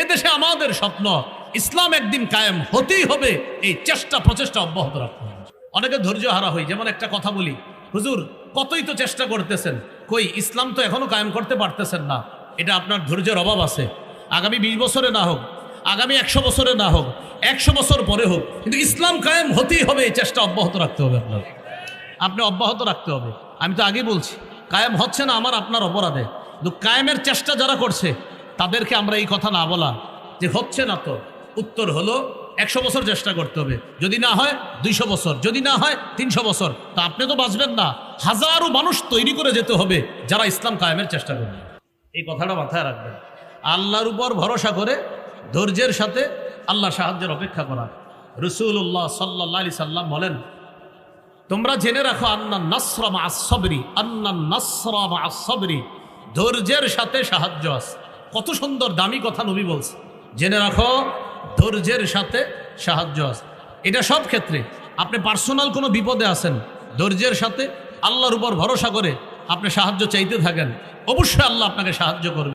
এদেশে আমাদের স্বপ্ন ইসলাম একদিন কায়েম হতেই হবে, এই চেষ্টা প্রচেষ্টা অব্যাহত রাখতে হবে। অনেকে ধৈর্য হারা হই, যেমন একটা কথা বলি, হুজুর কতই তো চেষ্টা করতেছেন, কই ইসলাম তো এখনো কায়েম করতে পারতেছেন না। এটা আপনার ধৈর্যের অভাব আছে। আগামী 20 বছরে না হোক, আগামী 100 বছরে না হোক, 100 বছর পরে হোক, কিন্তু ইসলাম কায়েম হতেই হবে, এই চেষ্টা অব্যাহত রাখতে হবে। আপনি অব্যাহত রাখতে হবে। আমি তো আগে বলছি, কায়েম হচ্ছে না আমার আপনার অপরাধে, কিন্তু কায়েমের চেষ্টা যারা করছে তাদেরকে আমরা এই কথা না বলা যে হচ্ছে না, তো উত্তর হলো 100 বছর চেষ্টা করতে হবে, যদি না হয় 200 বছর, যদি না হয় 300 বছর। তা আপনি তো বাঁচবেন না, হাজারো মানুষ তৈরি করে যেতে হবে যারা ইসলাম কায়েমের চেষ্টা করবে। এই কথাটা মাথায় রাখবেন। আল্লাহর উপর ভরসা করে ধৈর্যের সাথে আল্লাহ সাহায্যের অপেক্ষা করা। রাসূলুল্লাহ সাল্লাল্লাহু আলাইহি সাল্লাম বলেন, তোমরা জেনে রাখো আন্নান নাসরা মা'আস সাবরি, আন্নান নাসরা মা'আস সাবরি, ধৈর্যের সাথে সাহায্য আছে। কত সুন্দর দামি কথা নবী বলছে, জেনে রাখো ধৈর্যের সাথে সাহায্য আছে। এটা সব ক্ষেত্রে। আপনি পার্সোনাল কোনো বিপদে আছেন, ধৈর্যের সাথে আল্লাহর উপর ভরসা করে আপনি সাহায্য চাইতে থাকেন, অবশ্যই আল্লাহ আপনাকে সাহায্য করবে।